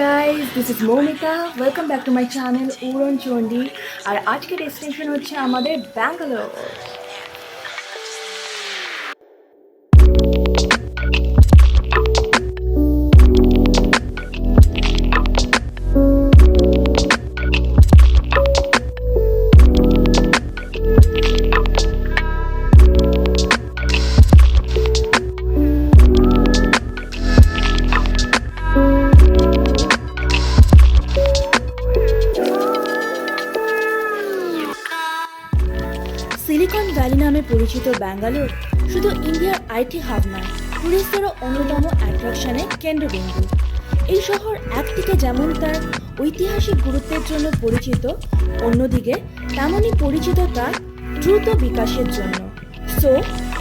guys, this is Momita. Welcome back to my channel Uronchandi. আর আজকে destination হচ্ছে আমাদের Bangalore. Silicon valley নামে পরিচিত ব্যাঙ্গালোর শুধু ইন্ডিয়ার আইটি হাব নয়, টুরিস্টদেরও অন্যতম অ্যাট্রাকশনের কেন্দ্রবিন্দু। এই শহর একদিকে যেমন তার ঐতিহাসিক গুরুত্বের জন্য পরিচিত, অন্যদিকে তেমনই পরিচিত তার দ্রুত বিকাশের জন্য। সো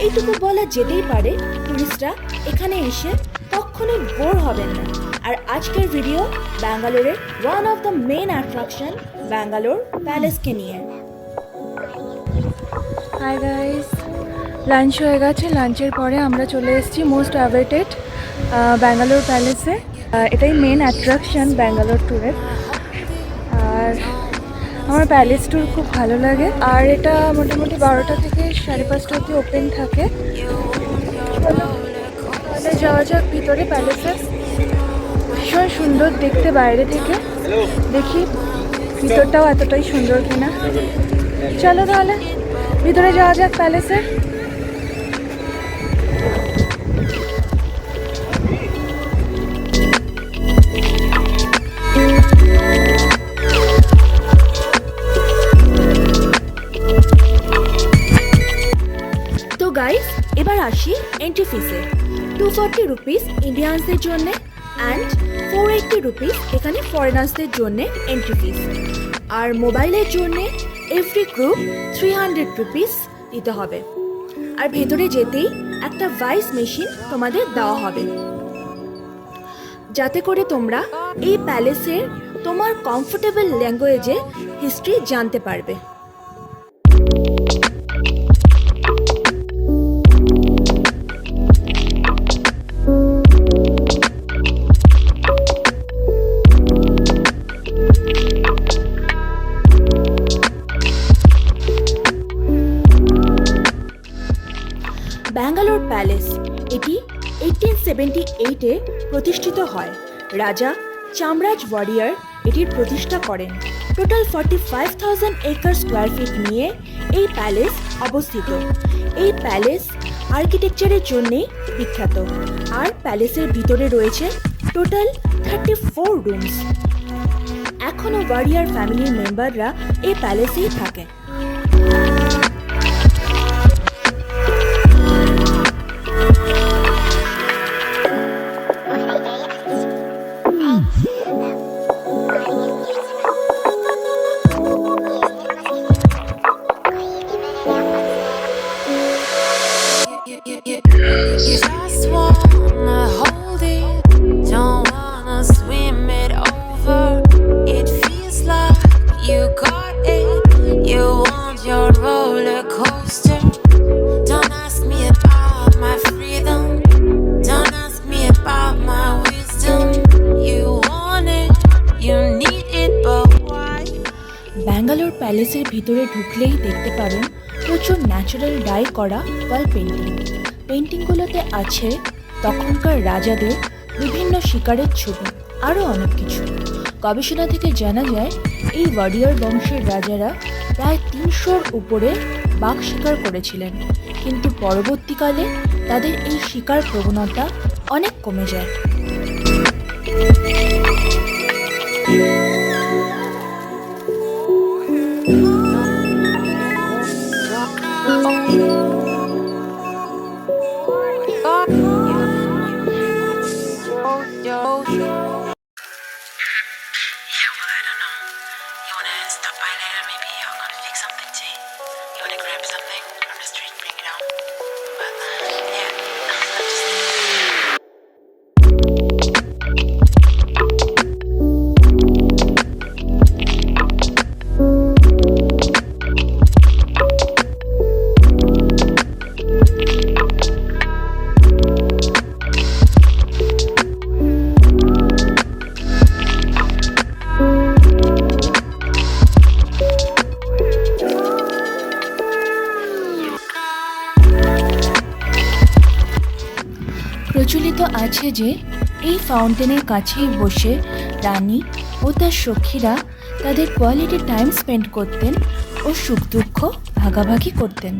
এইটুকু বলা যেতেই পারে, টুরিস্টরা এখানে এসে কখনোই বোর হবেন না। আর আজকের ভিডিও ব্যাঙ্গালোরের one of the main attraction Bangalore প্যালেসকে নিয়ে। হাই গাইস, লাঞ্চ হয়ে গেছে। লাঞ্চের পরে আমরা চলে এসেছি মোস্ট অ্যাওয়েটেড ব্যাঙ্গালোর প্যালেসে। এটাই মেন অ্যাট্রাকশন ব্যাঙ্গালোর ট্যুরের। আর আমার প্যালেস ট্যুর খুব ভালো লাগে। আর এটা মোটামুটি 12টা থেকে 5:30 অবধি ওপেন থাকে। তাহলে যাওয়া যাক ভিতরে প্যালেসে। ভীষণ সুন্দর দেখতে বাইরে থেকে, দেখি ভিতরটাও এতটাই সুন্দর কিনা। চলো তাহলে ভিতরে যাওয়া যাক প্যালেসে। তো গাইস, এবার আসি এন্ট্রি ফিসে। 240 রুপিস ইন্ডিয়ানসদের জন্য অ্যান্ড 480 রুপিস এখানে ফরেনার্সদের জন্য এন্ট্রি ফিস। আর মোবাইলের জন্য এভরি গ্রুপ 300 রুপিস দিতে হবে। আর ভেতরে যেতেই একটা ভয়েস মেশিন তোমাদের দেওয়া হবে, যাতে করে তোমরা এই প্যালেসের তোমার কমফোর্টেবল ল্যাঙ্গুয়েজে হিস্ট্রি জানতে পারবে। ব্যাঙ্গালোর প্যালেস এটি 1878-এ প্রতিষ্ঠিত হয়। রাজা চামরাজ ওয়াডিয়ার এটির প্রতিষ্ঠা করেন। টোটাল 45,000 একর স্কোয়ার ফিট নিয়ে এই প্যালেস অবস্থিত। এই প্যালেস আর্কিটেকচারের জন্যে বিখ্যাত। আর প্যালেসের ভিতরে রয়েছে টোটাল 34 রুমস। এখনও ওয়াডিয়ার ফ্যামিলির মেম্বাররা এই প্যালেসেই থাকে। ব্যাঙ্গালোর প্যালেসের ভিতরে ঢুকলেই দেখতে পারেন প্রচুর ন্যাচারাল ডাই করা ওয়াল পেন্টিং। পেন্টিংগুলোতে আছে তখনকার রাজাদের বিভিন্ন শিকারের ছবি, আরও অনেক কিছু। গবেষণা থেকে জানা যায় এই ওয়াডিয়ার বংশের রাজারা প্রায় 300-র উপরে বাঘ শিকার করেছিলেন, কিন্তু পরবর্তীকালে তাদের এই শিকার প্রবণতা অনেক কমে যায়। প্রচলিত আছে যে এই ফাউন্টেনের কাছেই বসে রানী ও তার সখীরা তাদের কোয়ালিটি টাইম স্পেন্ড করতেন ও সুখ দুঃখ ভাগাভাগি করতেন।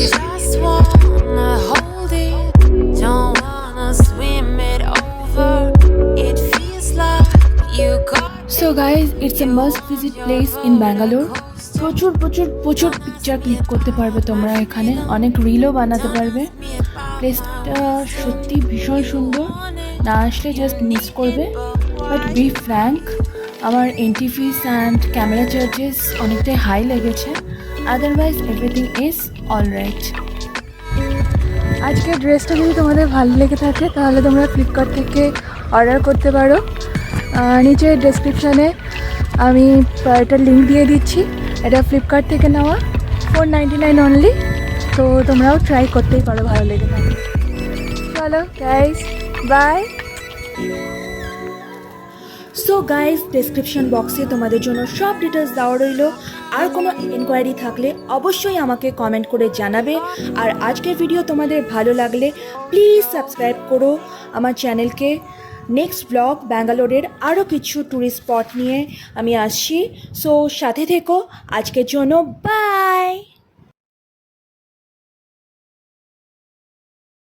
Just wanna hold it, don't wanna swim it over. It feels like you got So guys, it's a must visit place in Bangalore. প্রচুর প্রচুর প্রচুর পিকচার ক্লিক করতে পারবে তোমরা এখানে, অনেক রিলও বানাতে পারবে। প্লেসটা সত্যি ভীষণ সুন্দর, না আসলে জাস্ট মিস করবে। বাট বি ফ্র্যাঙ্ক, আমার entry fees and camera charges অনেকটাই হাই লেগেছে, আদারওয়াইজ এভরিথিং ইজ অলরাইট। আজকের ড্রেসটা যদি তোমাদের ভালো লেগে থাকে তাহলে তোমরা ফ্লিপকার্ট থেকে অর্ডার করতে পারো। নিচে ডেসক্রিপশানে আমি একটা লিঙ্ক দিয়ে দিচ্ছি, এটা ফ্লিপকার্ট থেকে নেওয়া, 499 অনলি। তো তোমরাও ট্রাই করতেই পারো ভালো লেগে থাকে। চলো guys, bye. So guys, description বক্সে তোমাদের জন্য সব ডিটেলস দেওয়া রইল। আর কোনো এনকোয়ারি থাকলে অবশ্যই আমাকে কমেন্ট করে জানাবে। আর আজকের ভিডিও তোমাদের ভালো লাগলে প্লিজ সাবস্ক্রাইব করো আমার চ্যানেলকে। নেক্সট ব্লগ ব্যাঙ্গালোরের আরও কিছু ট্যুরিস্ট স্পট নিয়ে আমি আসছি। সো সাথে থেকো। আজকের জন্য বাই।